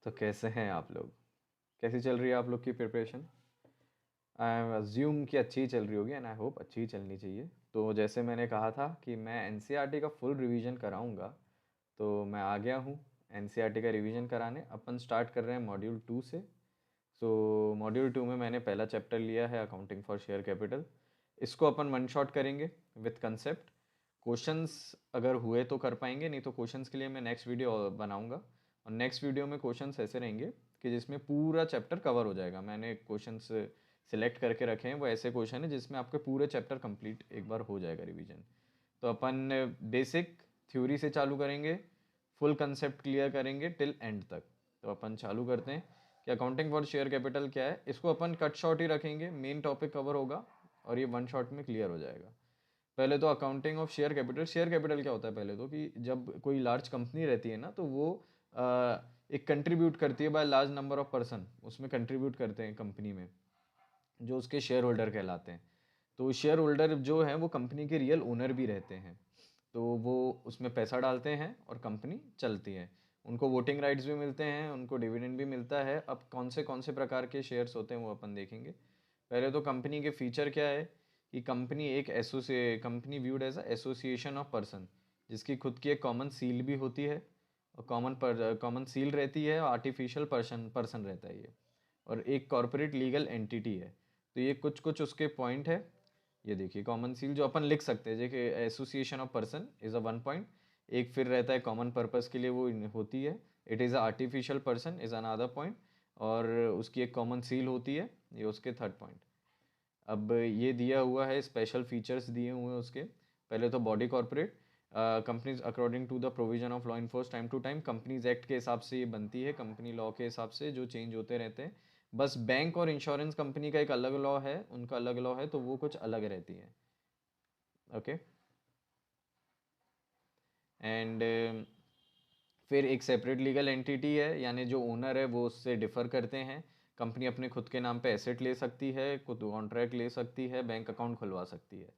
तो कैसे हैं आप लोग? कैसी चल रही है आप लोग की प्रिपरेशन? आई अज्यूम कि अच्छी ही चल रही होगी एंड आई होप अच्छी ही चलनी चाहिए। तो जैसे मैंने कहा था कि मैं एनसीईआरटी का फुल रिवीजन कराऊंगा, तो मैं आ गया हूँ एनसीईआरटी का रिवीजन कराने। अपन स्टार्ट कर रहे हैं मॉड्यूल 2 से। सो मॉड्यूल 2 में मैंने पहला चैप्टर लिया है अकाउंटिंग फॉर शेयर कैपिटल। इसको अपन वन शॉट करेंगे विथ कंसेप्ट। क्वेश्चंस अगर हुए तो कर पाएंगे, नहीं तो क्वेश्चंस के लिए मैं नेक्स्ट वीडियो बनाऊंगा। और नेक्स्ट वीडियो में क्वेश्चंस ऐसे रहेंगे कि जिसमें पूरा चैप्टर कवर हो जाएगा। मैंने क्वेश्चंस सिलेक्ट करके रखे हैं, वो ऐसे क्वेश्चन है जिसमें आपके पूरे चैप्टर कंप्लीट एक बार हो जाएगा रिवीजन। तो अपन बेसिक थ्योरी से चालू करेंगे, फुल कंसेप्ट क्लियर करेंगे टिल एंड तक। तो अपन चालू करते हैं कि अकाउंटिंग फॉर शेयर कैपिटल क्या है। इसको अपन कट शॉर्ट ही रखेंगे, मेन टॉपिक कवर होगा और ये वन शॉट में क्लियर हो जाएगा। पहले तो accounting of share capital. Share capital क्या होता है? पहले तो कि जब कोई लार्ज कंपनी रहती है ना, तो वो एक कंट्रीब्यूट करती है by large number of person, उसमें कंट्रीब्यूट करते हैं कंपनी में, जो उसके शेयर होल्डर कहलाते हैं। तो शेयर होल्डर जो है वो कंपनी के रियल ओनर भी रहते हैं। तो वो उसमें पैसा डालते हैं और कंपनी चलती है। उनको वोटिंग राइट्स भी मिलते हैं, उनको डिविडेंड भी मिलता है। अब कौन से प्रकार के शेयर्स होते हैं वो अपन देखेंगे। पहले तो कंपनी के फीचर क्या है कि कंपनी एक company viewed as a association of person, जिसकी खुद की एक कॉमन सील भी होती है। और कॉमन सील रहती है, आर्टिफिशियल पर्सन पर्सन रहता है ये। और एक कॉरपोरेट लीगल एंटिटी है। तो ये कुछ कुछ उसके पॉइंट है। ये देखिए कॉमन सील जो अपन लिख सकते हैं, जैसे association of person is a one point. एक फिर रहता है कॉमन पर्पस के लिए वो होती है। It is a artificial person is another point. और उसकी एक कॉमन सील होती है, ये उसके थर्ड पॉइंट। अब ये दिया हुआ है, स्पेशल फीचर्स दिए हुए हैं उसके। पहले तो body corporate companies according to the provision of law enforce time to time. Companies act के हिसाब से ये बनती है, कंपनी लॉ के हिसाब से जो चेंज होते रहते हैं। बस बैंक और इंश्योरेंस कंपनी का एक अलग लॉ है, उनका अलग लॉ है, तो वो कुछ अलग रहती है। ओके। एंड फिर एक सेपरेट लीगल एंटिटी है, यानी जो ओनर है वो उससे डिफर करते हैं। कंपनी अपने खुद के नाम पे एसेट ले सकती है, खुद कॉन्ट्रैक्ट ले सकती है, बैंक अकाउंट खुलवा सकती है।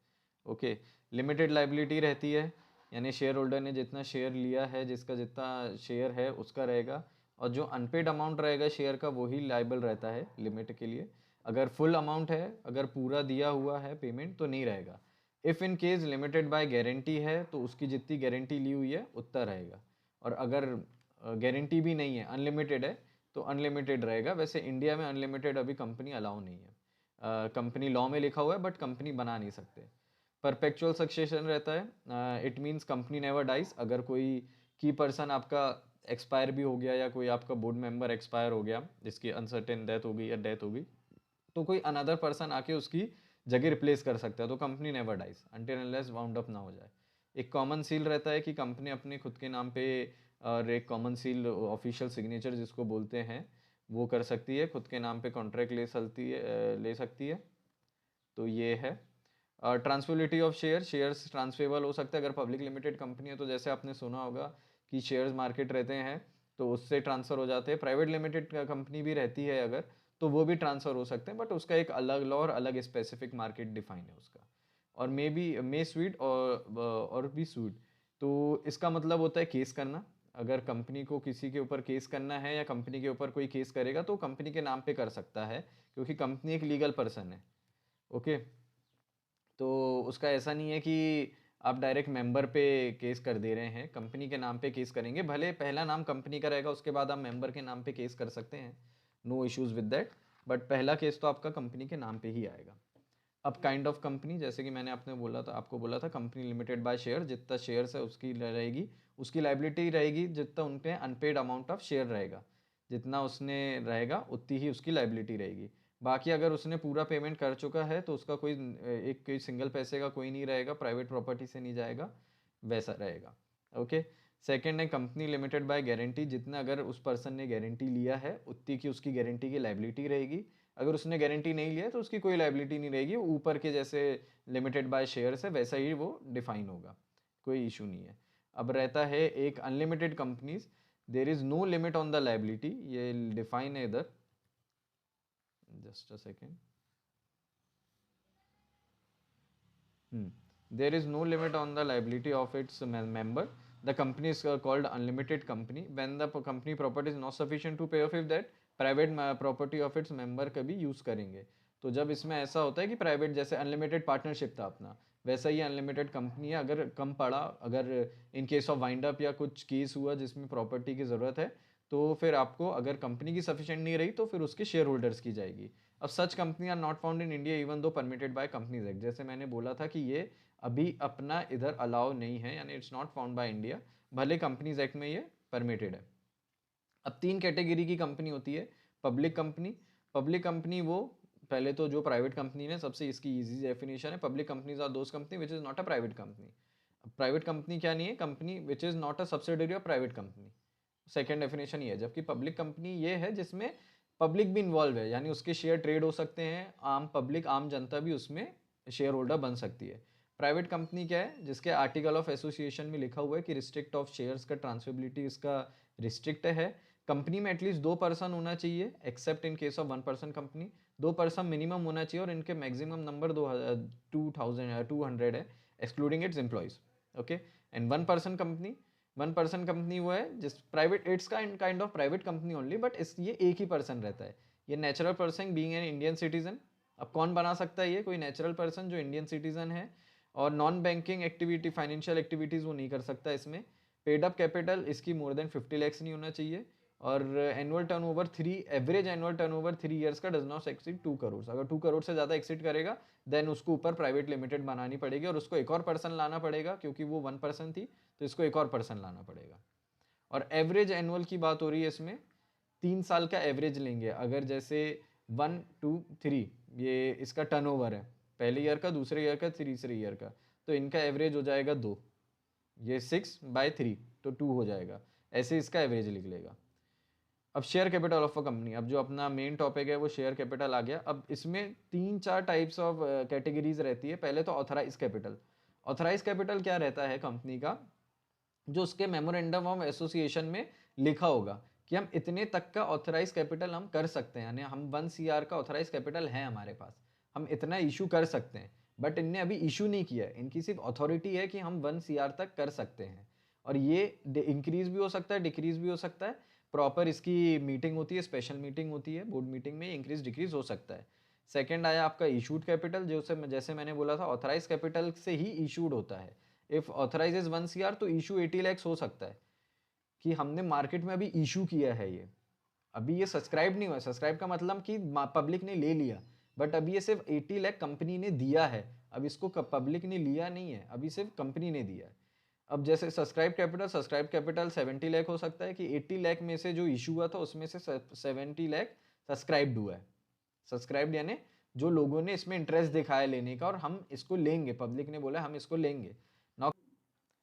ओके। लिमिटेड लाइबिलिटी रहती है, यानी शेयर होल्डर ने जितना शेयर लिया है, जिसका जितना शेयर है उसका रहेगा। और जो अनपेड अमाउंट रहेगा शेयर का, वही लाइबल रहता है लिमिट के लिए। अगर फुल अमाउंट है, अगर पूरा दिया हुआ है पेमेंट, तो नहीं रहेगा। If in case limited by guarantee है, तो उसकी जितनी गारंटी ली हुई है उतना रहेगा। और अगर गारंटी भी नहीं है, अनलिमिटेड है, तो अनलिमिटेड रहेगा। वैसे इंडिया में अनलिमिटेड अभी कंपनी अलाउ नहीं है। कंपनी लॉ में लिखा हुआ है बट कंपनी बना नहीं सकते। परपेचुअल सक्सेशन रहता है। It means company never dies. अगर कोई की पर्सन आपका एक्सपायर भी हो गया, या कोई आपका बोर्ड मेंबर एक्सपायर हो गया जिसकी अनसर्टेन डेथ हो गई या डेथ हो गई, तो कोई अनदर पर्सन आके उसकी जगह रिप्लेस कर सकता है। तो company never dies until unless wound up ना हो जाए। एक कॉमन सील रहता है कि कंपनी अपने खुद के नाम पे, और एक कॉमन सील ऑफिशियल सिग्नेचर जिसको बोलते हैं, वो कर सकती है, खुद के नाम पे कॉन्ट्रैक्ट ले सकती है। तो ये है। ट्रांसफिबिलिटी ऑफ शेयर्स ट्रांसफेबल हो सकता है अगर पब्लिक लिमिटेड कंपनी है। तो जैसे आपने सुना होगा कि शेयर्स मार्केट रहते हैं, तो उससे ट्रांसफ़र हो जाते हैं। प्राइवेट लिमिटेड कंपनी भी रहती है अगर, तो वो भी ट्रांसफ़र हो सकते हैं, बट उसका एक अलग लॉ और अलग स्पेसिफिक मार्केट डिफाइन है उसका। और मे स्वीट और भी स्वीट। तो इसका मतलब होता है केस करना। अगर कंपनी को किसी के ऊपर केस करना है, या कंपनी के ऊपर कोई केस करेगा, तो कंपनी के नाम पे कर सकता है, क्योंकि कंपनी एक लीगल पर्सन है। ओके। तो उसका ऐसा नहीं है कि आप डायरेक्ट मेंबर पे केस कर दे रहे हैं, कंपनी के नाम पे केस करेंगे। भले पहला नाम कंपनी का रहेगा, उसके बाद आप मेंबर के नाम पे केस कर सकते हैं, no issues with that. But पहला केस तो आपका कंपनी के नाम पे ही आएगा। अब काइंड ऑफ कंपनी, जैसे कि मैंने आपको बोला था, कंपनी लिमिटेड बाय शेयर, जितना शेयर्स है उसकी रहेगी, उसकी लाइबिलिटी रहेगी, जितना उनके अनपेड अमाउंट ऑफ शेयर रहेगा, जितना उसने रहेगा उतनी ही उसकी लाइबिलिटी रहेगी। बाकी अगर उसने पूरा पेमेंट कर चुका है, तो उसका कोई सिंगल पैसे का कोई नहीं रहेगा, प्राइवेट प्रॉपर्टी से नहीं जाएगा, वैसा रहेगा। ओके। सेकेंड है कंपनी लिमिटेड बाय गारंटी। जितना अगर उस पर्सन ने गारंटी लिया है, उतनी की उसकी गारंटी की लाइबिलिटी रहेगी। अगर उसने गारंटी नहीं लिया, तो उसकी कोई लाइबिलिटी नहीं रहेगी। ऊपर के जैसे लिमिटेड बाय शेयर्स है, वैसा ही वो डिफाइन होगा, कोई इशू नहीं है। अब रहता है एक unlimited companies. There is no limit on the liability, ये डिफाइन है इधर। Just a second. There is no limit on the liability of its member. The company is called unlimited company when the company property is not sufficient to pay off if that private property of its member कभी use करेंगे। तो जब इसमें ऐसा होता है कि private, जैसे अनलिमिटेड पार्टनरशिप था अपना, वैसा ही अनलिमिटेड कंपनी है, अगर कम पड़ा, अगर in case of wind up या कुछ केस हुआ जिसमें प्रॉपर्टी की ज़रूरत है, तो फिर आपको, अगर कंपनी की सफिशिएंट नहीं रही तो फिर उसके शेयर होल्डर्स की जाएगी। अब such company are not found in India even though permitted by companies act, जैसे मैंने बोला था कि ये अभी अपना इधर अलाउ नहीं है, यानी it's not found by India, भले कंपनीज एक्ट में ये परमिटेड है। अब 3 कैटेगरी की कंपनी होती है। पब्लिक कंपनी, पब्लिक कंपनी वो, पहले तो जो प्राइवेट कंपनी है, सबसे इसकी इजी डेफिनेशन है, public companies are those company which is not a private company. Private company क्या नहीं है, company which is not a subsidiary of private company, second definition ये है। जबकि पब्लिक कंपनी ये है जिसमें पब्लिक भी इन्वॉल्व है, यानी उसके शेयर ट्रेड हो सकते हैं, आम पब्लिक, आम जनता भी उसमें शेयर होल्डर बन सकती है। प्राइवेट कंपनी क्या है, जिसके आर्टिकल ऑफ एसोसिएशन में लिखा हुआ है कि रिस्ट्रिक्ट ऑफ शेयर्स का ट्रांसफेबिलिटी इसका रिस्ट्रिक्ट है। कंपनी में एटलीस्ट 2 पर्सन होना चाहिए, accept in case of 1 person company, 2 person minimum होना चाहिए, और इनके मैक्सिमम नंबर 200 है, excluding it's employees. Okay, and 1 person company, 1 person company वो है जिस private, it's kind of private company only, but इस ये एक ही पर्सन रहता है, ये natural person being an Indian citizen. अब कौन बना सकता है, ये कोई नेचुरल पर्सन जो इंडियन सिटीजन है, और non banking activity, financial activities वो नहीं कर सकता इसमें। पेड अप कैपिटल इसकी मोर देन 50 लैक्स नहीं होना चाहिए, और annual turnover 3, average annual turnover 3 years का डज नॉट एक्सीड 2 करोड़। अगर 2 करोड़ से ज़्यादा एक्सीड करेगा देन उसको ऊपर प्राइवेट लिमिटेड बनानी पड़ेगी, और उसको एक और पर्सन लाना पड़ेगा, क्योंकि वो 1 पर्सन थी तो इसको एक और पर्सन लाना पड़ेगा। और एवरेज एनुअल की बात हो रही है इसमें, 3 साल का एवरेज लेंगे, अगर जैसे 1 2 3 ये इसका टर्नओवर है, पहले ईयर का, दूसरे ईयर का, तीसरे ईयर का, तो इनका एवरेज हो जाएगा 2, ये 6/3 तो 2 हो जाएगा, ऐसे इसका एवरेज लिख लेगा। अब share capital of a company, अब जो अपना मेन टॉपिक है वो शेयर कैपिटल आ गया। अब इसमें 3-4 टाइप्स ऑफ कैटेगरीज रहती है। पहले तो ऑथराइज कैपिटल। ऑथराइज कैपिटल क्या रहता है कंपनी का, जो उसके मेमोरेंडम ऑफ एसोसिएशन में लिखा होगा कि हम इतने तक का ऑथराइज कैपिटल हम कर सकते हैं, यानी हम 1 CR का ऑथराइज कैपिटल है हमारे पास, हम इतना इशू कर सकते हैं। बट इनने अभी इशू नहीं किया है, इनकी सिर्फ अथॉरिटी है कि हम 1 CR तक कर सकते हैं, और ये इंक्रीज भी हो सकता है, डिक्रीज भी हो सकता है। प्रॉपर इसकी मीटिंग होती है, स्पेशल मीटिंग होती है, बोर्ड मीटिंग में इंक्रीज डिक्रीज हो सकता है। सेकंड आया आपका इशूड कैपिटल, जो जैसे मैंने बोला था ऑथराइज कैपिटल से ही इशूड होता है। इफ ऑथराइज इज 1 CR तो इशू 80 लैक्स हो सकता है, कि हमने मार्केट में अभी इशू किया है, ये अभी ये सब्सक्राइब नहीं हुआ। सब्सक्राइब का मतलब कि पब्लिक ने ले लिया, बट अभी ये सिर्फ 80 लाख कंपनी ने दिया है, अब इसको पब्लिक ने लिया नहीं है, अभी सिर्फ कंपनी ने दिया है। अब जैसे सब्सक्राइब कैपिटल 70 लाख हो सकता है कि 80 लाख में से जो इशू हुआ था उसमें से 70 लाख सब्सक्राइब्ड हुआ है। सब्सक्राइब्ड यानी जो लोगों ने इसमें इंटरेस्ट दिखाया लेने का, और हम इसको लेंगे, पब्लिक ने बोला हम इसको लेंगे। Now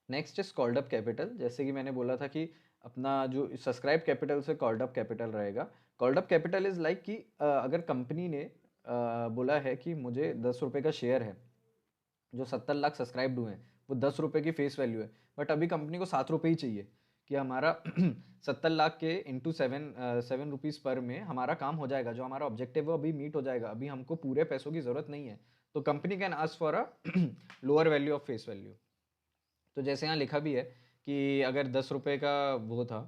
next is called up capital. जैसे कि मैंने बोला था कि अपना जो सब्सक्राइब कैपिटल से कॉल्ड अप कैपिटल रहेगा। Called up capital is like कि अगर कंपनी ने बोला है कि मुझे 10 रुपये का शेयर है, जो 70 लाख सब्सक्राइब्ड हुए हैं, वो 10 रुपये की फेस वैल्यू है, बट अभी कंपनी को 7 रुपये ही चाहिए कि हमारा 70 लाख के इंटू 7 रुपीज़ पर में हमारा काम हो जाएगा, जो हमारा ऑब्जेक्टिव है वो अभी मीट हो जाएगा, अभी हमको पूरे पैसों की ज़रूरत नहीं है, तो company can ask for a lower value of face value. तो जैसे यहाँ लिखा भी है कि अगर 10 रुपये का वो था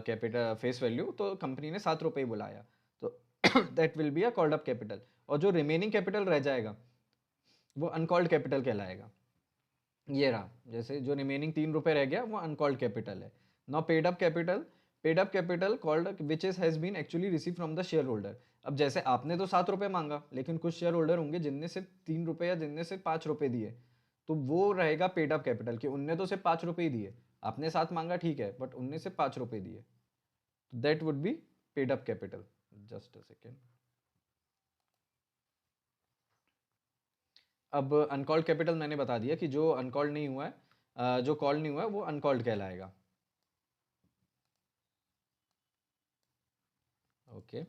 कैपिटल फेस वैल्यू, तो कंपनी ने 7 रुपये ही बुलाया, तो that will be a called up capital. और जो रिमेनिंग कैपिटल रह जाएगा वो अनकॉल्ड कैपिटल कहलाएगा। ये रहा, जैसे जो रिमेनिंग 3 रुपये रह गया वो अनकॉल्ड कैपिटल है। Now paid up capital, paid up capital called which is has been actually receive from the share holder. अब जैसे आपने तो 7 रुपये मांगा, लेकिन कुछ शेयर होल्डर होंगे जिनने सिर्फ 3 रुपये या जिनने सिर्फ 5 रुपये दिए, तो वो रहेगा पेड अप कैपिटल, कि उनने तो सिर्फ 5 रुपये ही दिए, आपने 7 मांगा ठीक है, बट उनने सिर्फ 5 रुपये दिए, तो that would be paid up capital. Just a second. अब अनकॉल्ड कैपिटल मैंने बता दिया कि जो अनकॉल्ड नहीं हुआ है, जो कॉल नहीं हुआ है वो अनकॉल्ड कहलाएगा। Okay,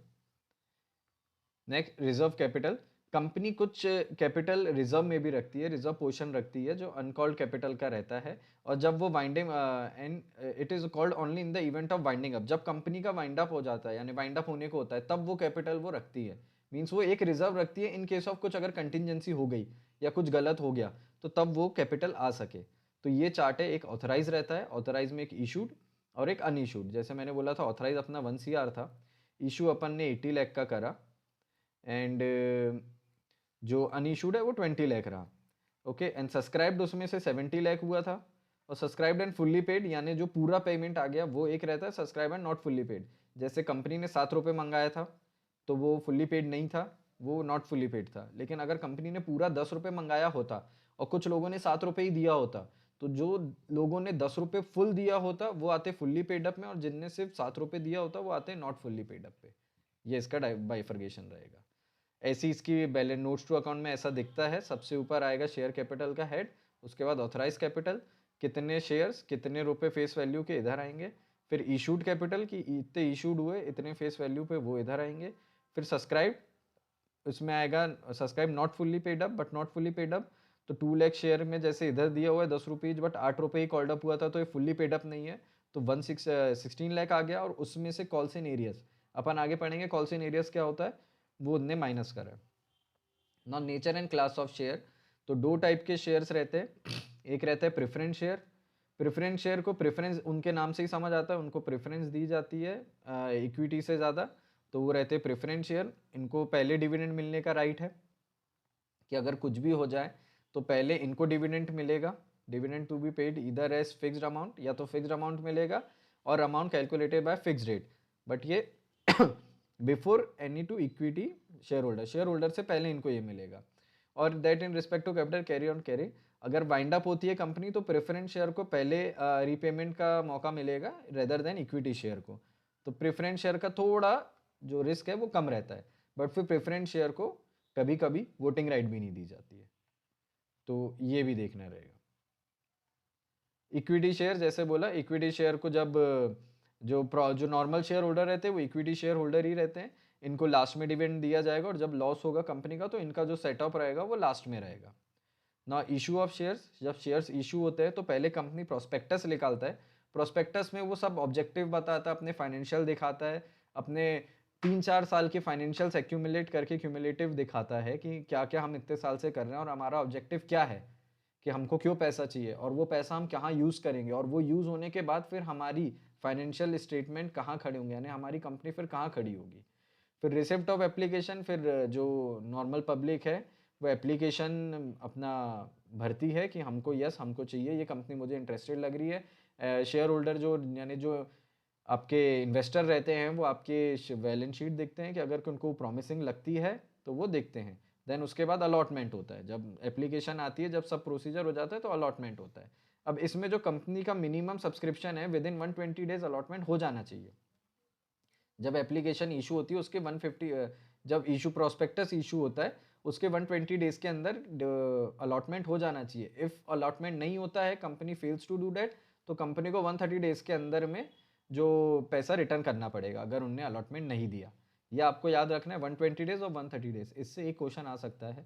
next reserve capital. Company कुछ कैपिटल रिजर्व में भी रखती है, रिजर्व पोर्शन रखती है जो अनकॉल्ड कैपिटल का रहता है, और जब वो winding and it is called only in the event of winding up, जब कंपनी का वाइंड अप हो जाता है, यानी वाइंड अप होने को होता है, तब वो कैपिटल वो रखती है। मीन्स वो एक रिजर्व रखती है इन केस ऑफ कुछ अगर कंटिजेंसी हो गई या कुछ गलत हो गया, तो तब वो कैपिटल आ सके। तो ये चार्ट है, एक ऑथराइज रहता है, ऑथराइज में एक इशूड और एक अनइशूड। जैसे मैंने बोला था ऑथराइज अपना 1 CR था, इशू अपन ने 80 लाख का करा, एंड जो अनइशूड है वो 20 लाख रहा। ओके, एंड सब्सक्राइब्ड उसमें से 70 लाख हुआ था, और सब्सक्राइब्ड एंड फुल्ली पेड यानी जो पूरा पेमेंट आ गया वो एक रहता है, subscribe and not fully paid. जैसे कंपनी ने 7 रुपये मंगाया था तो वो फुल्ली पेड नहीं था, वो नॉट फुल्ली पेड था। लेकिन अगर कंपनी ने पूरा 10 रुपये मंगाया होता और कुछ लोगों ने 7 रुपये ही दिया होता, तो जो लोगों ने 10 रुपये फुल दिया होता वो आते फुल्ली पेड अप में, और जिनने सिर्फ 7 रुपये दिया होता वो आते नॉट फुल्ली पेड अप पे। ये इसका बाइफर्गेशन रहेगा। ऐसी इसकी बैलेंस नोट्स टू अकाउंट में ऐसा दिखता है। सबसे ऊपर आएगा शेयर कैपिटल का हेड, उसके बाद ऑथराइज कैपिटल, कितने शेयर्स कितने रुपए फेस वैल्यू के इधर आएंगे, फिर इशूड कैपिटल की इतने इशूड हुए इतने फेस वैल्यू पे वो इधर आएंगे, फिर सब्सक्राइब, उसमें आएगा subscribe not fully paid up but not fully paid up. तो 2 लाख शेयर में जैसे इधर दिया हुआ है 10 रुपीज बट 8 रुपये ही कॉल्ड अप हुआ था, तो ये फुल्ली पेड अप नहीं है, तो 16 लाख आ गया। और उसमें से कॉल्स इन एरियस अपन आगे पढ़ेंगे, कॉल्स इन एरियस क्या होता है वो उनने माइनस करा। ना nature and class of share, तो दो टाइप के शेयर्स रहते हैं, एक रहता है प्रेफरेंस शेयर। प्रेफरेंस शेयर को प्रेफरेंस उनके नाम से ही समझ आता है, उनको प्रेफरेंस दी जाती है इक्विटी से ज़्यादा, तो वो रहते हैं प्रेफरेंस शेयर। इनको पहले डिविडेंड मिलने का राइट है कि अगर कुछ भी हो जाए तो पहले इनको डिविडेंड मिलेगा, डिविडेंड टू बी पेड इधर एज फिक्स्ड अमाउंट, या तो फिक्स्ड अमाउंट मिलेगा और amount calculated by fixed rate, but ये before any to equity share holder से पहले इनको ये मिलेगा। और that in respect to capital carry on carry, अगर वाइंड अप होती है कंपनी तो प्रेफरेंस शेयर को पहले रीपेमेंट का मौका मिलेगा रेदर देन इक्विटी शेयर को। तो प्रेफरेंस शेयर का थोड़ा जो रिस्क है वो कम रहता है, बट फिर प्रेफरेंस शेयर को कभी कभी वोटिंग राइट भी नहीं दी जाती है, तो ये भी देखना रहेगा। इक्विटी शेयर जैसे बोला, इक्विटी शेयर को जब जो नॉर्मल शेयर होल्डर रहते हैं वो इक्विटी शेयर होल्डर ही रहते हैं, इनको लास्ट में डिविडेंड दिया जाएगा, और जब लॉस होगा कंपनी का तो इनका जो सेटअप रहेगा वो लास्ट में रहेगा ना। इशू ऑफ शेयर्स, जब शेयर्स इशू होते हैं तो पहले कंपनी प्रोस्पेक्टस निकालता है, प्रोस्पेक्टस में वो सब ऑब्जेक्टिव बताता है, अपने फाइनेंशियल दिखाता है, अपने 3-4 साल के फाइनेंशियल्स एक्यूमुलेट करके क्यूमुलेटिव दिखाता है कि क्या क्या हम इतने साल से कर रहे हैं और हमारा ऑब्जेक्टिव क्या है, कि हमको क्यों पैसा चाहिए और वो पैसा हम कहाँ यूज़ करेंगे, और वो यूज़ होने के बाद फिर हमारी फाइनेंशियल स्टेटमेंट कहाँ खड़े होंगे, यानी हमारी कंपनी फिर कहाँ खड़ी होगी। फिर रिसिप्ट ऑफ एप्लीकेशन, फिर जो नॉर्मल पब्लिक है वो एप्लीकेशन अपना भरती है कि हमको यस हमको चाहिए, ये कंपनी मुझे इंटरेस्टेड लग रही है। शेयर होल्डर जो यानी जो आपके इन्वेस्टर रहते हैं वो आपके बैलेंस शीट देखते हैं कि अगर उनको प्रॉमिसिंग लगती है तो वो देखते हैं। देन उसके बाद अलॉटमेंट होता है, जब एप्लीकेशन आती है, जब सब प्रोसीजर हो जाता है तो अलॉटमेंट होता है। अब इसमें जो कंपनी का मिनिमम सब्सक्रिप्शन है विद इन 120 डेज अलॉटमेंट हो जाना चाहिए। जब एप्लीकेशन इशू होती है उसके 150 जब इशू प्रोस्पेक्टस इशू होता है उसके 120 डेज के अंदर अलॉटमेंट हो जाना चाहिए। इफ़ अलॉटमेंट नहीं होता है, company fails to do that, तो कंपनी को 130 डेज के अंदर में जो पैसा रिटर्न करना पड़ेगा अगर उनने अलॉटमेंट नहीं दिया। यह आपको याद रखना है, 120 डेज और 130 डेज, इससे एक क्वेश्चन आ सकता है।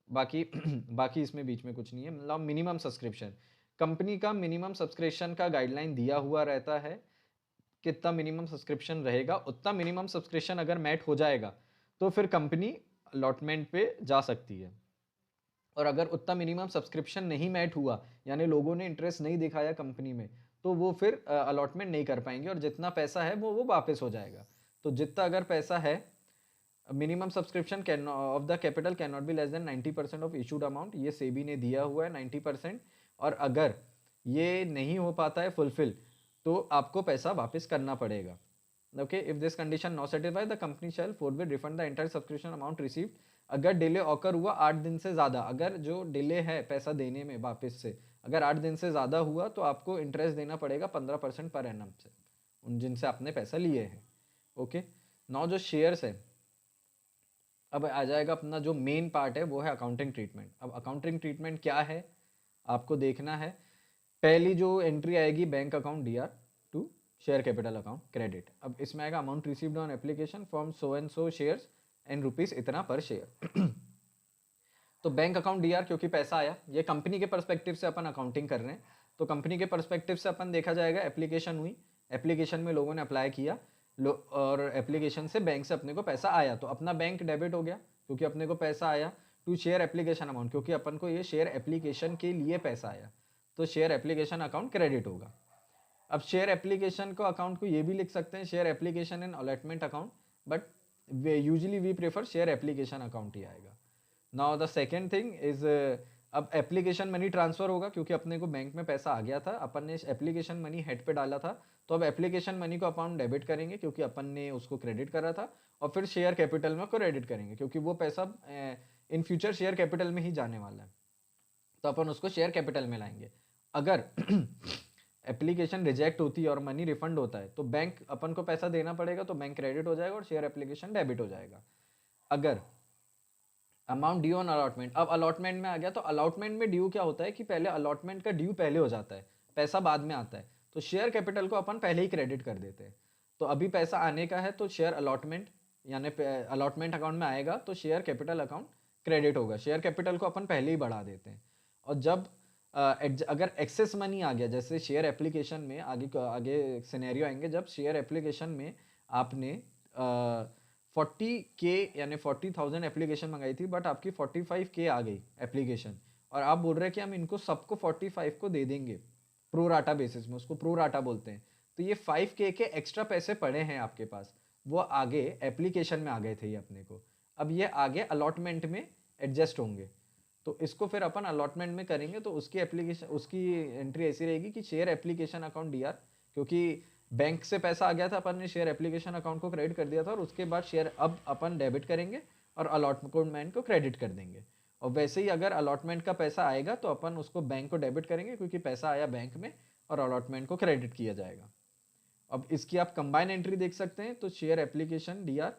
बाकी बाकी इसमें बीच में कुछ नहीं है। मतलब मिनिमम सब्सक्रिप्शन, कंपनी का मिनिमम सब्सक्रिप्शन का गाइडलाइन दिया हुआ रहता है, कितना मिनिमम सब्सक्रिप्शन रहेगा, उतना मिनिमम सब्सक्रिप्शन अगर मैट हो जाएगा तो फिर कंपनी अलॉटमेंट पे जा सकती है। और अगर उतना मिनिमम सब्सक्रिप्शन नहीं मैट हुआ यानी लोगों ने इंटरेस्ट नहीं दिखाया कंपनी में, तो वो फिर अलॉटमेंट नहीं कर पाएंगे, और जितना पैसा है वो वापस हो जाएगा। तो जितना अगर पैसा है, minimum subscription can of the capital can not be less than 90% of issued amount, ये सेबी ने दिया हुआ है 90%। और अगर ये नहीं हो पाता है फुलफिल तो आपको पैसा वापस करना पड़ेगा। Okay, if this condition not satisfy the company shall forward refund the entire subscription amount received. अगर डिले ऑकर हुआ 8 दिन से ज़्यादा, अगर जो डिले है पैसा देने में वापस से अगर 8 दिन से ज़्यादा हुआ तो आपको इंटरेस्ट देना पड़ेगा 15% पर एनम से, उन जिनसे आपने पैसा लिए हैं। ओके, नाउ जो शेयर्स है, अब आ जाएगा अपना जो मेन पार्ट है वो है अकाउंटिंग ट्रीटमेंट। अब अकाउंटिंग ट्रीटमेंट क्या है आपको देखना है। पहली जो एंट्री आएगी bank account DR to share capital account credit. अब इसमें आएगा amount received on application from so and so shares and rupees इतना पर शेयर। तो बैंक अकाउंट DR क्योंकि पैसा आया, ये कंपनी के परस्पेक्टिव से अपन अकाउंटिंग कर रहे हैं, तो कंपनी के परस्पेक्टिव से अपन देखा जाएगा एप्लीकेशन हुई, एप्लीकेशन में लोगों ने अप्लाई किया और एप्लीकेशन से बैंक से अपने को पैसा आया, तो अपना बैंक डेबिट हो गया क्योंकि अपने को पैसा आया। टू शेयर एप्लीकेशन अमाउंट, क्योंकि अपन को ये शेयर एप्लीकेशन के लिए पैसा आया, तो शेयर एप्लीकेशन अकाउंट क्रेडिट होगा। अब शेयर एप्लीकेशन को अकाउंट को ये भी लिख सकते हैं share application and allotment account, but usually we prefer share application account ही आएगा। Now the second thing is, अब एप्लीकेशन मनी ट्रांसफर होगा क्योंकि अपने को बैंक में पैसा आ गया था, अपन ने एप्लीकेशन मनी हेड पे डाला था, तो अब एप्लीकेशन मनी को अपन डेबिट करेंगे क्योंकि अपन ने उसको क्रेडिट करा था, और फिर शेयर कैपिटल में क्रेडिट करेंगे क्योंकि वो पैसा इन फ्यूचर शेयर कैपिटल में ही जाने वाला है, तो अपन उसको शेयर कैपिटल में लाएंगे। अगर एप्लीकेशन रिजेक्ट होती है और मनी रिफंड होता है तो बैंक अपन को पैसा देना पड़ेगा, तो बैंक क्रेडिट हो जाएगा और शेयर एप्लीकेशन डेबिट हो जाएगा। अगर अमाउंट ड्यू ऑन अलॉटमेंट, अब अलॉटमेंट में आ गया, तो अलॉटमेंट में ड्यू क्या होता है कि पहले अलॉटमेंट का ड्यू पहले हो जाता है, पैसा बाद में आता है, तो शेयर कैपिटल को अपन पहले ही क्रेडिट कर देते हैं। तो अभी पैसा आने का है तो शेयर अलॉटमेंट यानी अलॉटमेंट अकाउंट में आएगा, तो शेयर कैपिटल अकाउंट क्रेडिट होगा, शेयर कैपिटल को अपन पहले ही बढ़ा देते हैं। और जब अगर एक्सेस मनी आ गया, जैसे शेयर एप्लीकेशन में आगे सिनेरियो आएंगे जब शेयर एप्लीकेशन में आपने 40K यानी 40,000 एप्लीकेशन मंगाई थी, बट आपकी 45K आ गई एप्लीकेशन, और आप बोल रहे हैं कि हम इनको सबको 45 को दे देंगे प्रो राटा बेसिस में, उसको प्रो राटा बोलते हैं, तो ये 5K के एक्स्ट्रा पैसे पड़े हैं आपके पास, वो आगे एप्लीकेशन में आ गए थे ये अपने को, अब ये आगे अलॉटमेंट में एडजस्ट होंगे, तो इसको फिर अपन अलॉटमेंट में करेंगे, तो उसकी एप्लीकेशन उसकी एंट्री ऐसी रहेगी कि शेयर एप्लीकेशन अकाउंट DR, क्योंकि बैंक से पैसा आ गया था, अपन ने शेयर एप्लीकेशन अकाउंट को क्रेडिट कर दिया था, और उसके बाद शेयर अब अपन डेबिट करेंगे और अलॉटमेंट को क्रेडिट कर देंगे। और वैसे ही अगर अलॉटमेंट का पैसा आएगा तो अपन उसको बैंक को डेबिट करेंगे क्योंकि पैसा आया बैंक में, और अलॉटमेंट को क्रेडिट किया जाएगा। अब इसकी आप कंबाइन एंट्री देख सकते हैं, तो share application DR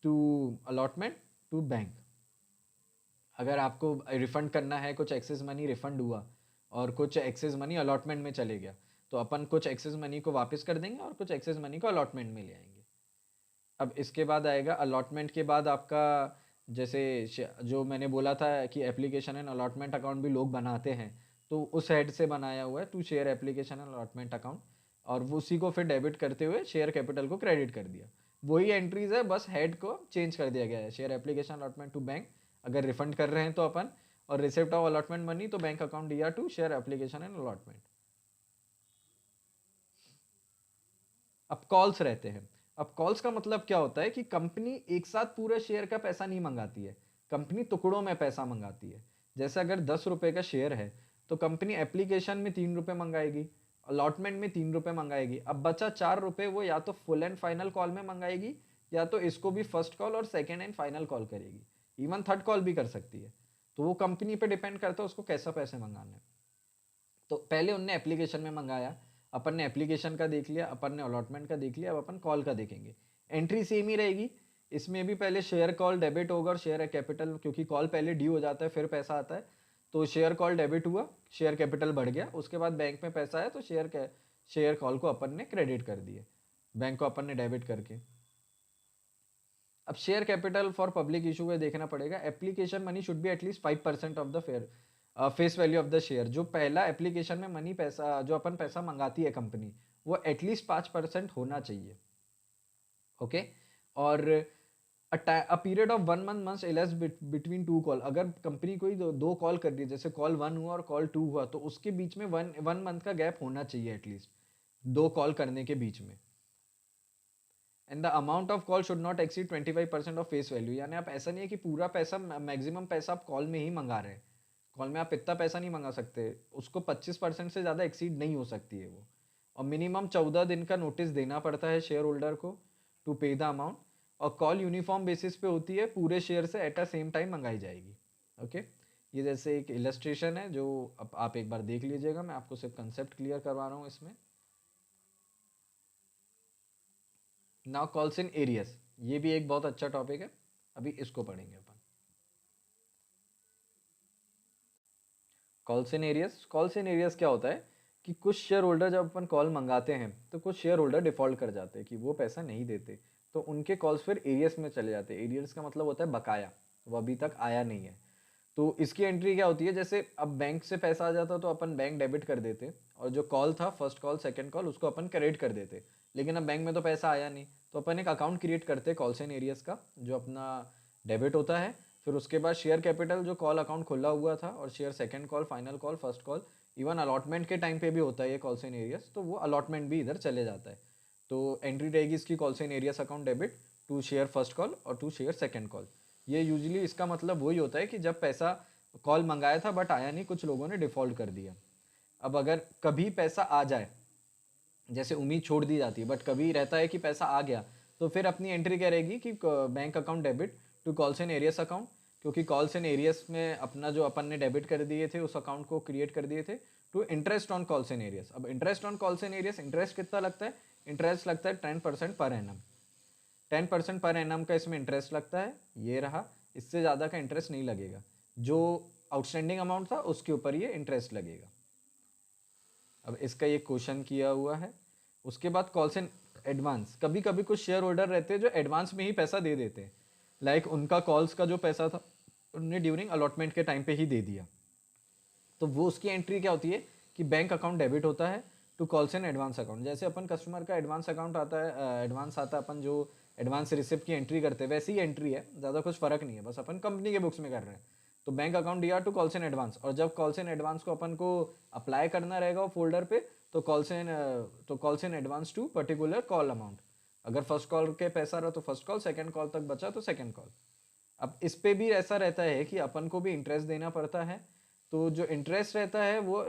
to allotment to bank. अगर आपको रिफंड करना है, कुछ एक्सेस मनी रिफंड हुआ और कुछ एक्सेस मनी अलॉटमेंट में चले गया, तो अपन कुछ एक्सेस मनी को वापस कर देंगे और कुछ एक्सेस मनी को अलॉटमेंट में ले आएंगे। अब इसके बाद आएगा अलॉटमेंट के बाद आपका, जैसे जो मैंने बोला था कि एप्लीकेशन एंड अलॉटमेंट अकाउंट भी लोग बनाते हैं, तो उस हेड से बनाया हुआ है to share application and allotment account, और वो उसी को फिर डेबिट करते हुए शेयर कैपिटल को क्रेडिट कर दिया। वही एंट्रीज है, बस हेड को चेंज कर दिया गया है, share application allotment to bank अगर रिफंड कर रहे हैं तो अपन, और रिसिप्ट ऑफ अलॉटमेंट मनी तो bank account DR to share application and allotment. अब कॉल्स रहते हैं। अब कॉल्स का मतलब क्या होता है कि कंपनी एक साथ पूरे शेयर का पैसा नहीं मंगाती है, कंपनी टुकड़ों में पैसा मंगाती है। जैसे अगर 10 रुपए का शेयर है तो कंपनी एप्लीकेशन में 3 रुपए मंगाएगी, अलॉटमेंट में 3 रुपए मंगाएगी, अब बचा 4 रुपए वो या तो फुल एंड फाइनल कॉल में मंगाएगी, या तो इसको भी फर्स्ट कॉल और सेकेंड एंड फाइनल कॉल करेगी, इवन थर्ड कॉल भी कर सकती है। तो वो कंपनी पे डिपेंड करता है उसको कैसा पैसे मंगाना है। तो पहले उनने एप्लीकेशन में मंगाया, अपन ने एप्लीकेशन का देख लिया, अपन ने अलॉटमेंट का देख लिया, अब अपन कॉल का देखेंगे। एंट्री सेम ही रहेगी, इसमें भी पहले शेयर कॉल डेबिट होगा और शेयर कैपिटल, क्योंकि कॉल पहले ड्यू हो जाता है फिर पैसा आता है, तो शेयर कॉल डेबिट हुआ, शेयर कैपिटल बढ़ गया, उसके बाद बैंक में पैसा आया तो शेयर कॉल को अपन ने क्रेडिट कर दिए, बैंक को अपन ने डेबिट करके। अब share capital for public issue में देखना पड़ेगा, application money should be at least 5% of the face value of the share. जो पहला एप्लीकेशन में मनी पैसा जो अपन पैसा मंगाती है कंपनी, वो एटलीस्ट 5% होना चाहिए। ओके, और a period of 1 month elapse between 2 call, अगर कंपनी कोई दो कॉल कर रही है, जैसे कॉल 1 हुआ और कॉल 2 हुआ, तो उसके बीच में 1 मंथ का गैप होना चाहिए एटलीस्ट, दो कॉल करने के बीच में। And the amount of call should not exceed 25% of face value, यानी आप ऐसा नहीं है कि पूरा पैसा, मैक्सिमम पैसा आप कॉल में ही मंगा रहे हैं, कॉल में आप इतना पैसा नहीं मंगा सकते, उसको 25% से ज़्यादा एक्सीड नहीं हो सकती है वो, और मिनिमम 14 दिन का नोटिस देना पड़ता है शेयर होल्डर को टू पे द अमाउंट, और कॉल यूनिफॉर्म बेसिस पे होती है, पूरे शेयर से एट अ सेम टाइम मंगाई जाएगी। ओके, ये जैसे एक इलस्ट्रेशन है जो आप एक बार देख लीजिएगा, मैं आपको सिर्फ कंसेप्ट क्लियर करवा रहा हूँ इसमें। नाउ कॉल्स इन एरियस, ये भी एक बहुत अच्छा टॉपिक है, अभी इसको पढ़ेंगे अपन। Calls in arrears, calls in arrears क्या होता है कि कुछ शेयर होल्डर जब अपन कॉल मंगाते हैं तो कुछ शेयर होल्डर डिफॉल्ट कर जाते हैं कि वो पैसा नहीं देते, तो उनके कॉल्स फिर एरियस में चले जाते हैं। एरियस का मतलब होता है बकाया, वो अभी तक आया नहीं है। तो इसकी एंट्री क्या होती है, जैसे अब बैंक से पैसा आ जाता तो अपन बैंक डेबिट कर देते, और जो कॉल था फर्स्ट कॉल सेकंड कॉल उसको अपन क्रेडिट कर देते, लेकिन अब बैंक में तो पैसा आया नहीं, तो अपन एक अकाउंट क्रिएट करते कॉल्स एंड एरियस का, जो अपना डेबिट होता है। फिर उसके बाद शेयर कैपिटल जो कॉल अकाउंट खुला हुआ था, और share second call final call first call, even allotment के टाइम पे भी होता है ये कॉल्स एंड एरियस, तो वो अलॉटमेंट भी इधर चले जाता है। तो एंट्री रहेगी इसकी calls and arrears account debit to share first call और टू शेयर सेकेंड कॉल। ये यूजुअली इसका मतलब वही होता है कि जब पैसा कॉल मंगाया था बट आया नहीं, कुछ लोगों ने डिफॉल्ट कर दिया। अब अगर कभी पैसा आ जाए, जैसे उम्मीद छोड़ दी जाती है बट कभी रहता है कि पैसा आ गया, तो फिर अपनी एंट्री क्या रहेगी कि bank account debit to calls and arrears account, क्योंकि कॉल्स एंड एरियस में अपना जो अपन ने डेबिट कर दिए थे उस अकाउंट को क्रिएट कर दिए थे, to interest on calls and arrears. अब interest on calls and arrears, interest कितना लगता है? इंटरेस्ट लगता है 10% पर एनम। 10% पर एनम का इसमें इंटरेस्ट लगता है, ये रहा। इससे ज़्यादा का इंटरेस्ट नहीं लगेगा, जो आउटस्टैंडिंग अमाउंट था उसके ऊपर ये इंटरेस्ट लगेगा। अब इसका ये क्वेश्चन किया हुआ है। उसके बाद कॉल्स एंड एडवांस, कभी कभी कुछ शेयर होल्डर रहते हैं जो एडवांस में ही पैसा दे देते हैं, लाइक उनका कॉल्स का जो पैसा था उन्होंने ड्यूरिंग अलॉटमेंट के टाइम पे ही दे दिया, तो वो उसकी एंट्री क्या होती है कि बैंक अकाउंट डेबिट होता है to calls and advance account. जैसे अपन कस्टमर का एडवांस अकाउंट आता है, एडवांस आता है, अपन जो एडवांस रिसिप्ट की एंट्री करते हैं वैसी ही एंट्री है, ज़्यादा कुछ फर्क नहीं है, बस अपन कंपनी के बुक्स में कर रहे हैं। तो बैंक अकाउंट दिया टू कॉल्स एंड एडवांस, और जब कॉल्स एंड एडवांस को अपन को अप्लाई करना रहेगा वो फोल्डर पे, तो calls and advance to particular call amount. अगर फर्स्ट कॉल के पैसा रहा तो फर्स्ट कॉल, सेकंड कॉल तक बचा तो सेकंड कॉल। अब इस पे भी ऐसा रहता है कि अपन को भी इंटरेस्ट देना पड़ता है, तो जो इंटरेस्ट रहता है वो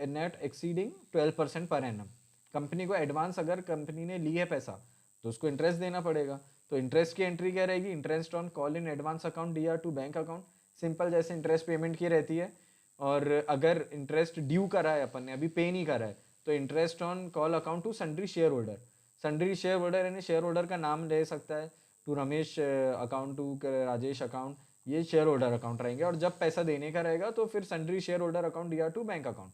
net exceeding 12% per annum. Company को एडवांस अगर कंपनी ने ली है पैसा तो उसको इंटरेस्ट देना पड़ेगा। तो इंटरेस्ट की एंट्री क्या रहेगी? Interest on call in advance account दिया टू बैंक अकाउंट, सिंपल जैसे इंटरेस्ट पेमेंट की रहती है। और अगर इंटरेस्ट ड्यू करा है अपन ने, अभी पे नहीं करा है, तो interest on call account to sundry share holder. Sundry share holder यानी शेयर होल्डर का नाम ले सकता है, to Ramesh account, to Rajesh account, ये शेयर होल्डर अकाउंट रहेंगे। और जब पैसा देने का रहेगा तो फिर सन्ड्री शेयर होल्डर अकाउंट दिया to bank account.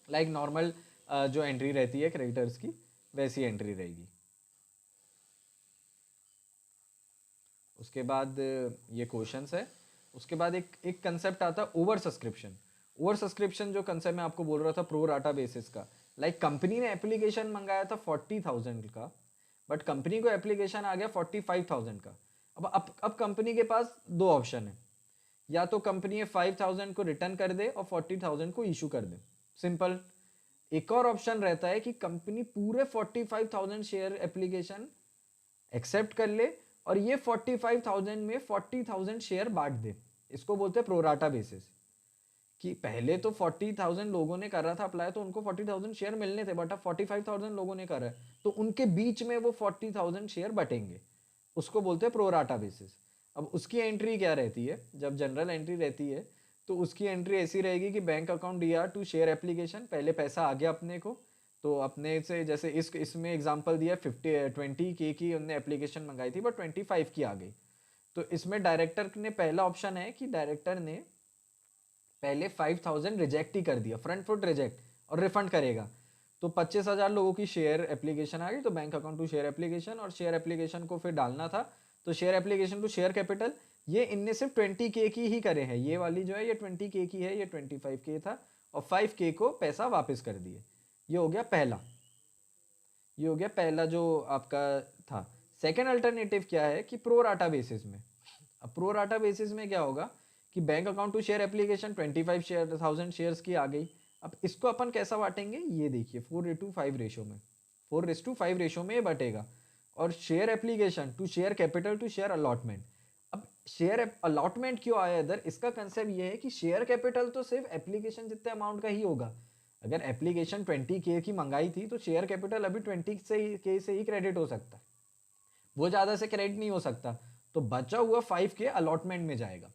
Like normal जो एंट्री रहती है क्रेडिटर्स की, वैसी एंट्री रहेगी। उसके बाद ये क्वेश्चंस है। उसके बाद एक कंसेप्ट आता है ओवर सब्सक्रिप्शन। ओवर सब्सक्रिप्शन जो कंसेप्ट मैं आपको बोल रहा था प्रो राटा बेसिस का, लाइक कंपनी ने एप्लीकेशन मंगाया था 40,000 का, बट कंपनी को एप्लीकेशन आ गया 45,000 का। अब कंपनी के पास दो ऑप्शन है, या तो कंपनी ये 5,000 को रिटर्न कर दे और 40,000 को इशू कर दे, सिंपल। एक और ऑप्शन रहता है कि कंपनी पूरे 45,000 शेयर एप्लीकेशन एक्सेप्ट कर ले और ये 45,000 में 40,000 शेयर बांट दे। इसको बोलते हैं प्रोराटा बेसिस, कि पहले तो 40,000 लोगों ने कर रहा था अप्लाई, तो उनको 40,000 शेयर मिलने थे, बट अब 45,000 लोगों ने करा है तो उनके बीच में वो 40,000 शेयर बटेंगे। उसको बोलते हैं प्रोराटा बेसिस। अब उसकी एंट्री क्या रहती है? जब जनरल एंट्री रहती है तो उसकी एंट्री ऐसी रहेगी कि बैंक अकाउंट दिया टू शेयर एप्लीकेशन, पहले पैसा आ गया अपने को, तो अपने से जैसे इसमें एग्जांपल दिया 20K की उनने एप्लीकेशन मंगाई थी बट 25 की आ गई। तो इसमें डायरेक्टर ने पहला ऑप्शन है कि डायरेक्टर ने पहले 5,000 रिजेक्ट ही कर दिया, फ्रंट फुट रिजेक्ट, और रिफंड करेगा। तो 25,000 लोगों की शेयर एप्लीकेशन आ गई, तो bank account to share application, और शेयर एप्लीकेशन को फिर डालना था, तो share application to share capital. ये इनने सिर्फ 20K की ही करे हैं, ये वाली जो है ये 20K की है, ये 25K था, और 5K को पैसा वापस कर दिए। ये हो गया पहला, ये हो गया पहला जो आपका था। सेकेंड अल्टरनेटिव क्या है कि प्रो राटा बेसिस में। अब प्रो राटा बेसिस में क्या होगा कि bank account to share application 25,000 shares की आ गई। अब इसको अपन कैसा बांटेंगे, ये देखिए 4:5 रेशो में, 4:5 रेशो में ये बटेगा। और share application to share capital to share allotment. अब शेयर अलॉटमेंट क्यों आया इधर, इसका कंसेप्ट ये है कि शेयर कैपिटल तो सिर्फ एप्लीकेशन जितने अमाउंट का ही होगा। अगर एप्लीकेशन 20K की मंगाई थी तो शेयर कैपिटल अभी 20K से ही क्रेडिट हो सकता है, वो ज़्यादा से क्रेडिट नहीं हो सकता। तो बचा हुआ 5K अलॉटमेंट में जाएगा,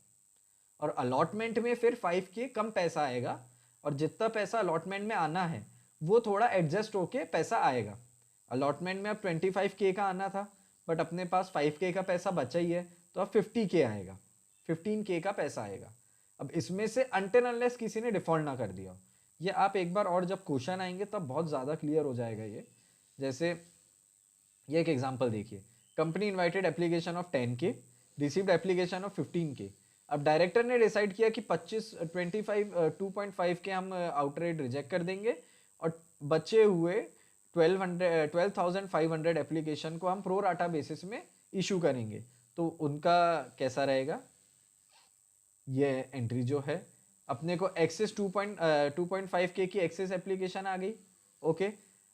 और अलॉटमेंट में फिर 5K कम पैसा आएगा, और जितना पैसा अलॉटमेंट में आना है वो थोड़ा एडजस्ट होके पैसा आएगा। अलॉटमेंट में अब 25K का आना था, बट अपने पास 5K का पैसा बचा ही है, तो अब 50K आएगा, 15K का पैसा आएगा। अब इसमें से अनटिल अनलेस किसी ने डिफॉल्ट ना कर दिया। ये आप एक बार और जब क्वेश्चन आएंगे तब बहुत ज़्यादा क्लियर हो जाएगा ये। जैसे ये एक एग्जांपल देखिए, company invited application of 10K, received application of 15K। अब डायरेक्टर ने डिसाइड किया कि 2.5 के हम आउटरेट रिजेक्ट कर देंगे, और बचे हुए 12,500 एप्लीकेशन को हम प्रो राटा बेसिस में इशू करेंगे। तो उनका कैसा रहेगा, ये एंट्री जो है अपने को एक्सेस 2.5 के की एक्सेस एप्लीकेशन आ गई, ओके।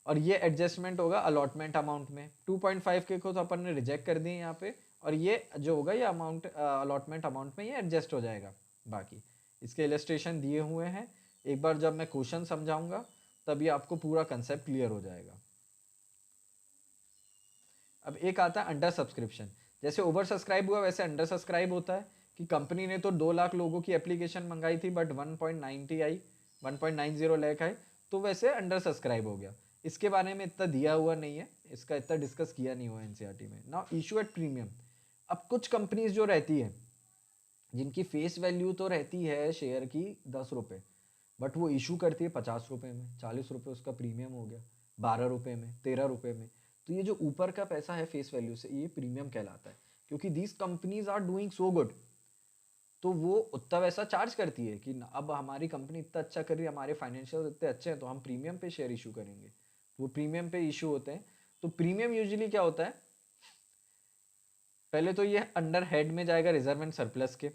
और ये एडजस्टमेंट होगा अलॉटमेंट अमाउंट में, 2.5 के को तो अपन ने रिजेक्ट कर दिए यहाँ पे, और ये जो होगा ये अमाउंट अलॉटमेंट अमाउंट में ये एडजस्ट हो जाएगा। बाकी इसके इलस्ट्रेशन दिए हुए हैं, एक बार जब मैं क्वेश्चन समझाऊंगा तब ये आपको पूरा कंसेप्ट क्लियर हो जाएगा। अब एक आता है अंडर सब्सक्रिप्शन। जैसे ओवर सब्सक्राइब हुआ वैसे अंडर सब्सक्राइब होता है कि कंपनी ने तो 2 लाख लोगों की एप्लीकेशन मंगाई थी बट 1.90 आई, 1.90 लाख आई, तो वैसे अंडर सब्सक्राइब हो गया। इसके बारे में इतना दिया हुआ नहीं है, इसका इतना डिस्कस किया नहीं हुआ एनसीईआरटी में। Now issue at premium. अब कुछ कंपनीज जो रहती है जिनकी फेस वैल्यू तो रहती है शेयर की 10 रुपये, बट वो इशू करती है 50 रुपये में, 40 रुपये उसका प्रीमियम हो गया, 12 रुपये में, 13 रुपये में। तो ये जो ऊपर का पैसा है फेस वैल्यू से, ये प्रीमियम कहलाता है, क्योंकि these companies are doing so good, तो वो उतना वैसा चार्ज करती है कि अब हमारी कंपनी इतना अच्छा कर रही है, हमारे फाइनेंशियल इतने अच्छे हैं, तो हम प्रीमियम पे शेयर इशू करेंगे। वो प्रीमियम पे इशू होते हैं। तो प्रीमियम यूजुअली क्या होता है, पहले तो ये अंडर हेड में जाएगा रिजर्व एंड सरप्लस के,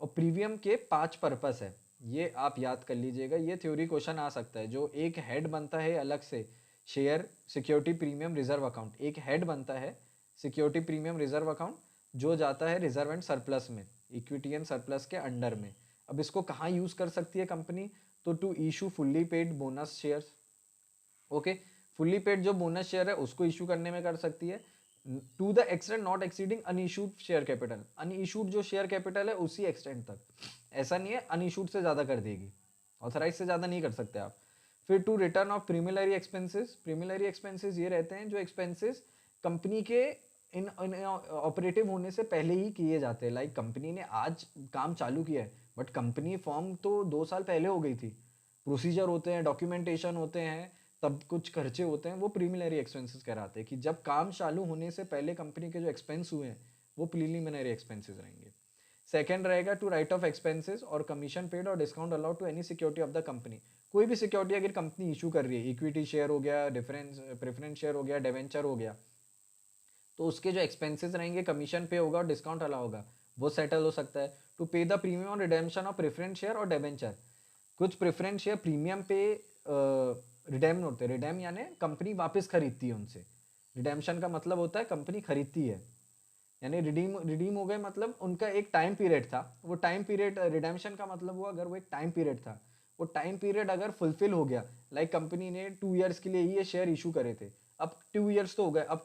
और प्रीमियम के 5 पर्पस है, ये आप याद कर लीजिएगा, ये थ्योरी क्वेश्चन आ सकता है। जो एक हेड बनता है अलग से share security premium reserve account, एक हेड बनता है सिक्योरिटी प्रीमियम रिजर्व अकाउंट जो जाता है रिजर्व एंड सरप्लस में, इक्विटी एंड सरप्लस के अंडर में। अब इसको कहाँ यूज कर सकती है कंपनी, तो to issue fully paid bonus shares, okay. Fully paid जो बोनस शेयर है उसको इशू करने में कर सकती है, to the extent not exceeding unissued share capital, unissued जो शेयर कैपिटल है उसी एक्सटेंट तक, ऐसा नहीं है अनइशूड से ज्यादा कर देगी, ऑथराइज से ज्यादा नहीं कर सकते आप। फिर to return of preliminary expenses, preliminary expenses ये रहते हैं जो एक्सपेंसेस कंपनी के इन ऑपरेटिव होने से पहले ही किए जाते हैं। लाइक कंपनी ने आज काम चालू किया है बट कंपनी फॉर्म तो 2 साल पहले हो गई थी, प्रोसीजर होते हैं, डॉक्यूमेंटेशन होते हैं, तब कुछ खर्चे होते हैं, वो प्रीलिमिनरी एक्सपेंसेस कहलाते हैं, कि जब काम चालू होने से पहले कंपनी के जो एक्सपेंस हुए हैं वो प्रीलिमिनरी एक्सपेंसेस रहेंगे। सेकंड रहेगा टू राइट ऑफ एक्सपेंसेस और कमीशन पेड और discount allowed to any security of the company. कोई भी सिक्योरिटी अगर कंपनी इशू कर रही है, इक्विटी शेयर हो गया, प्रेफरेंस शेयर हो गया, डिवेंचर हो गया, तो उसके जो एक्सपेंसेस रहेंगे, कमीशन पे होगा और डिस्काउंट अलाउ होगा, वो सेटल हो सकता है। टू पे the premium on redemption of preference share और डिवेंचर, कुछ प्रेफरेंस शेयर प्रीमियम पे रिडेम होते हैं, रिडेम यानी कंपनी वापस खरीदती है उनसे, रिडेम्पशन का मतलब होता है कंपनी खरीदती है, यानी रिडीम हो गए मतलब उनका एक टाइम पीरियड था, वो टाइम पीरियड, रिडेम्पशन का मतलब हुआ अगर वो एक टाइम पीरियड था, वो टाइम पीरियड अगर फुलफिल हो गया, लाइक कंपनी ने 2 ईयर्स के लिए ही ये शेयर इशू करे थे, अब 2 ईयर्स तो हो गए, अब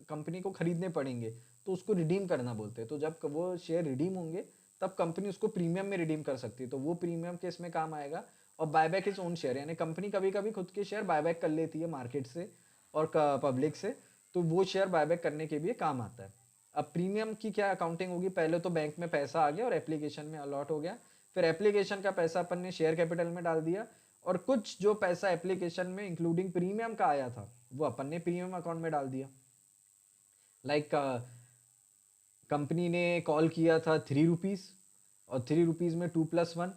कंपनी को खरीदने पड़ेंगे, तो उसको रिडीम करना बोलते हैं। तो जब वो शेयर रिडीम होंगे तब कंपनी उसको प्रीमियम में रिडीम कर सकती है, तो वो प्रीमियम के इसमें काम आएगा। और बायबैक इज ओन शेयर, यानी कंपनी कभी कभी खुद के शेयर बायबैक कर लेती है मार्केट से और पब्लिक से, तो वो शेयर बायबैक करने के भी काम आता है। अब प्रीमियम की क्या अकाउंटिंग होगी, पहले तो बैंक में पैसा आ गया और एप्लीकेशन में अलॉट हो गया, फिर एप्लीकेशन का पैसा अपन ने शेयर कैपिटल में डाल दिया, और कुछ जो पैसा एप्लीकेशन में इंक्लूडिंग प्रीमियम का आया था वो अपन ने प्रीमियम अकाउंट में डाल दिया। लाइक कंपनी ने कॉल किया था 3 रुपीज़, और 3 रुपीज़ में 2+1,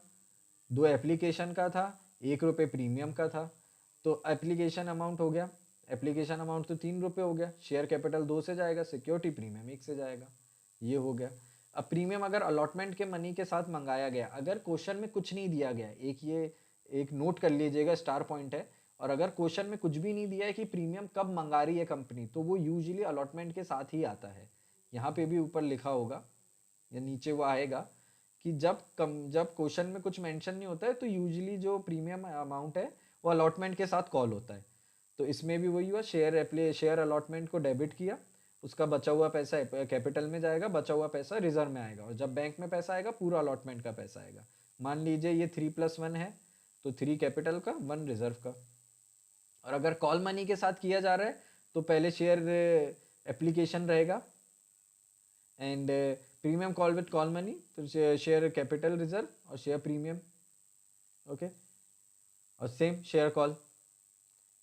2 एप्लीकेशन का था, 1 रुपये प्रीमियम का था, तो एप्लीकेशन अमाउंट हो गया, एप्लीकेशन अमाउंट तो 3 रुपये हो गया, शेयर कैपिटल 2 से जाएगा, सिक्योरिटी प्रीमियम 1 से जाएगा, ये हो गया। अब प्रीमियम अगर अलॉटमेंट के मनी के साथ मंगाया गया, अगर क्वेश्चन में कुछ नहीं दिया गया, एक नोट कर लीजिएगा, स्टार पॉइंट है, और अगर क्वेश्चन में कुछ भी नहीं दिया है कि प्रीमियम कब मंगा रही है कंपनी, तो वो यूजुअली अलॉटमेंट के साथ ही आता है। यहाँ पे भी ऊपर लिखा होगा या नीचे वो आएगा कि जब क्वेश्चन में कुछ मेंशन नहीं होता है तो यूजुअली जो प्रीमियम अमाउंट है वो अलॉटमेंट के साथ कॉल होता है। तो इसमें भी वही हुआ, शेयर अलॉटमेंट को डेबिट किया, उसका बचा हुआ पैसा कैपिटल में जाएगा, बचा हुआ पैसा रिजर्व में आएगा, और जब बैंक में पैसा आएगा पूरा अलॉटमेंट का पैसा आएगा। मान लीजिए ये 3+1 है, तो 3 कैपिटल का 1 रिजर्व का। और अगर कॉल मनी के साथ किया जा रहा है तो पहले शेयर एप्लीकेशन रहेगा, and premium call with call money, फिर शेयर कैपिटल रिजर्व और शेयर प्रीमियम, ओके, और सेम शेयर कॉल,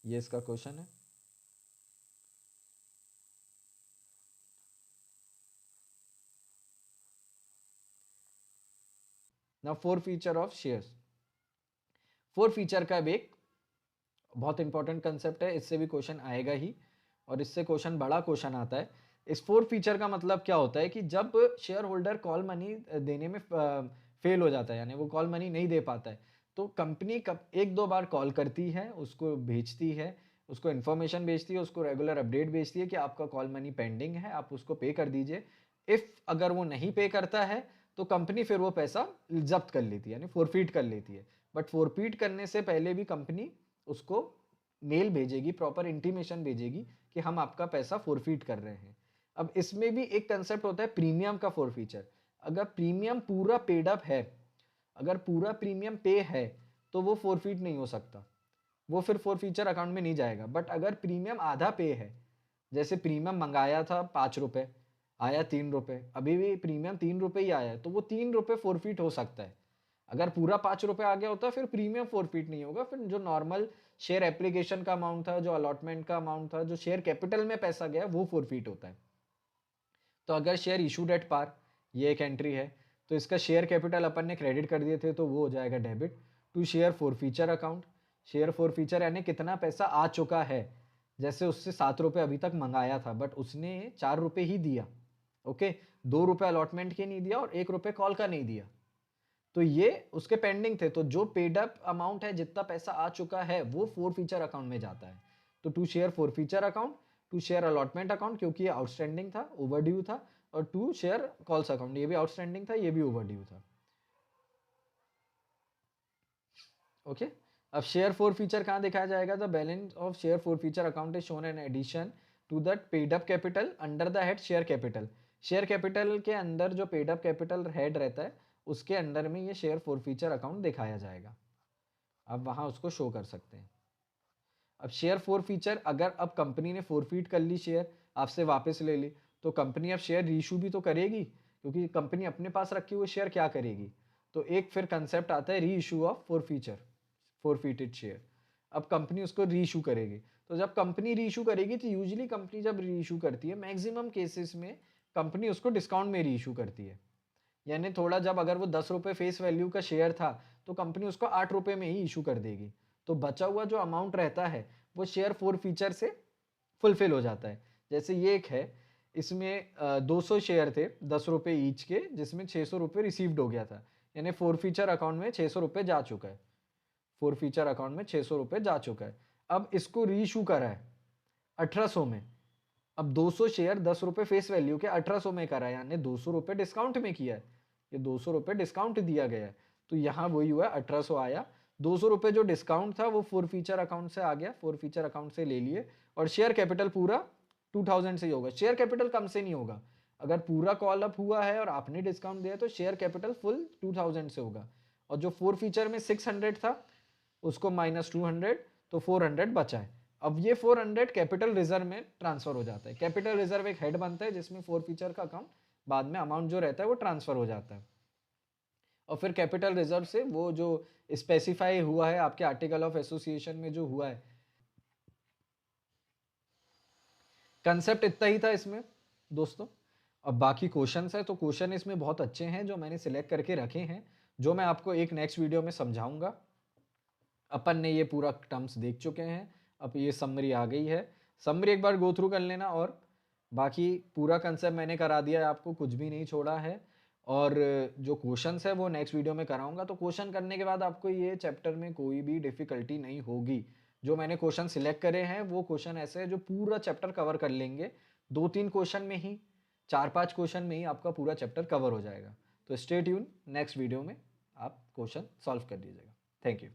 ये इसका क्वेश्चन है। Now 4 feature of shares. 4 feature का एक बहुत इंपॉर्टेंट कंसेप्ट है, इससे भी क्वेश्चन आएगा ही, और इससे क्वेश्चन बड़ा क्वेश्चन आता है। इस 4 फीचर का मतलब क्या होता है कि जब शेयर होल्डर कॉल मनी देने में फेल हो जाता है, यानी वो कॉल मनी नहीं दे पाता है। तो कंपनी कब 1-2 बार कॉल करती है, उसको भेजती है, उसको इन्फॉर्मेशन भेजती है, उसको रेगुलर अपडेट भेजती है कि आपका कॉल मनी पेंडिंग है, आप उसको पे कर दीजिए। इफ़ अगर वो नहीं पे करता है, तो कंपनी फिर वो पैसा ज़ब्त कर लेती है, यानी फ़ॉरफ़ीट कर लेती है। बट फ़ॉरफ़ीट करने से पहले भी कंपनी उसको मेल भेजेगी, प्रॉपर इंटीमेशन भेजेगी कि हम आपका पैसा फ़ॉरफ़ीट कर रहे हैं। अब इसमें भी एक कंसेप्ट होता है प्रीमियम का फ़ॉरफ़ीचर। अगर प्रीमियम पूरा पेड अप है, अगर पूरा प्रीमियम पे है, तो वो फ़ॉरफ़ीट नहीं हो सकता। वो फिर फ़ॉरफ़ीचर अकाउंट में नहीं जाएगा। बट अगर प्रीमियम आधा पे है, जैसे प्रीमियम मंगाया था ₹5, आया ₹3, अभी भी प्रीमियम ₹3 ही आया है, तो वो ₹3 फ़ॉरफ़ीट हो सकता है। अगर पूरा ₹5 आ गया होता, फिर प्रीमियम फ़ॉरफ़ीट नहीं होगा, फिर जो नॉर्मल शेयर एप्लीकेशन का अमाउंट था, जो अलॉटमेंट का अमाउंट था, जो शेयर कैपिटल में पैसा गया, वो फ़ॉरफ़ीट होता है। तो अगर शेयर इशूड एट पार, ये एक एंट्री है, तो इसका शेयर कैपिटल अपन ने क्रेडिट कर दिए थे, तो वो हो जाएगा debit to share forfeiture account. Share forfeiture यानी कितना पैसा आ चुका है, जैसे उससे ₹7 अभी तक मंगाया था, बट उसने ₹4 ही दिया, ओके, ₹2 अलॉटमेंट के नहीं दिया और ₹1 कॉल का नहीं दिया, तो ये उसके पेंडिंग थे। तो जो पेड अप अमाउंट है, जितना पैसा आ चुका है, वो फ़ॉरफ़ीचर अकाउंट में जाता है। तो to share forfeiture account, to share allotment account, क्योंकि ये आउटस्टैंडिंग था, ओवरड्यू था, और टू शेयर कॉल्स अकाउंट, ये भी आउटस्टैंडिंग था, ये भी ओवरड्यू था। ओके, अब शेयर फ़ॉरफ़ीचर कहाँ दिखाया जाएगा? The balance of share forfeiture account is shown in addition to the paid up capital under the head share capital. Share capital के अंदर जो पेड अप कैपिटल हेड रहता है, उसके अंडर में ये शेयर फ़ॉरफ़ीचर अकाउंट दिखाया जाएगा। आप वहाँ उसको शो कर सकते हैं। अब शेयर फ़ॉरफ़ीचर, अगर अब कंपनी ने फ़ॉरफ़ीट कर ली शेयर, आपसे वापस ले ली, तो कंपनी अब शेयर रीइश्यू भी तो करेगी, क्योंकि कंपनी अपने पास रखे हुए शेयर क्या करेगी? तो एक फिर कंसेप्ट आता है रीइश्यू ऑफ फ़ॉरफ़ीचर, फ़ॉरफ़ीटेड शेयर। अब कंपनी उसको रीइश्यू करेगी। तो जब कंपनी रीइश्यू करेगी, तो यूजुअली कंपनी जब रीइश्यू करती है, मैक्सिमम केसेस में कंपनी उसको डिस्काउंट में रीइश्यू करती है। यानी थोड़ा, जब अगर वो ₹10 फेस वैल्यू का शेयर था, तो कंपनी उसको ₹8 में ही इश्यू कर देगी। तो बचा हुआ जो अमाउंट रहता है, वो शेयर फ़ॉरफ़ीचर से फुलफ़िल हो जाता है। जैसे ये एक है, इसमें 200 शेयर थे ₹10 ईच के, जिसमें ₹600 रिसीव्ड हो गया था। यानी फ़ॉरफ़ीचर अकाउंट में ₹600 जा चुका है। फ़ॉरफ़ीचर अकाउंट में ₹600 जा चुका है। अब इसको रीइश्यू करा है 1800 में। अब 200 शेयर ₹10 फेस वैल्यू के 1800 में करा है, यानी ₹200 डिस्काउंट में किया है। ये ₹200 डिस्काउंट दिया गया है। तो यहाँ वही हुआ, 1800 आया। ₹200 जो डिस्काउंट था, वो फ़ॉरफ़ीचर अकाउंट से आ गया, फ़ॉरफ़ीचर अकाउंट से ले लिए, और शेयर कैपिटल पूरा 2000 से ही होगा। शेयर कैपिटल कम से नहीं होगा। अगर पूरा कॉल अप हुआ है और आपने डिस्काउंट दिया है, तो शेयर कैपिटल फुल 2000 से होगा। और जो फ़ॉरफ़ीचर में 600 था, उसको माइनस 200, तो 400 बचा है। अब ये 400 कैपिटल रिजर्व में ट्रांसफर हो जाता है। कैपिटल रिजर्व एक हेड बनता है, जिसमें फ़ॉरफ़ीचर का अकाउंट, बाद में अमाउंट जो रहता है वो ट्रांसफर हो जाता है। और फिर कैपिटल रिजर्व से वो जो स्पेसिफाई हुआ है आपके आर्टिकल ऑफ एसोसिएशन में जो हुआ है, कंसेप्ट इतना ही था इसमें दोस्तों। अब बाकी क्वेश्चंस है, तो क्वेश्चन इसमें बहुत अच्छे हैं जो मैंने सिलेक्ट करके रखे हैं, जो मैं आपको एक नेक्स्ट वीडियो में समझाऊंगा। अपन ने ये पूरा टर्म्स देख चुके हैं, अब ये समरी आ गई है। समरी एक बार गो थ्रू कर लेना, और बाकी पूरा कंसेप्ट मैंने करा दिया है आपको, कुछ भी नहीं छोड़ा है। और जो क्वेश्चंस है वो नेक्स्ट वीडियो में कराऊंगा। तो क्वेश्चन करने के बाद आपको ये चैप्टर में कोई भी डिफिकल्टी नहीं होगी। जो मैंने क्वेश्चन सिलेक्ट करे हैं, वो क्वेश्चन ऐसे है जो पूरा चैप्टर कवर कर लेंगे। 2-3 क्वेश्चन में ही, 4-5 क्वेश्चन में ही आपका पूरा चैप्टर कवर हो जाएगा। तो स्टे ट्यून, नेक्स्ट वीडियो में आप क्वेश्चन सॉल्व कर लीजिएगा। Thank you.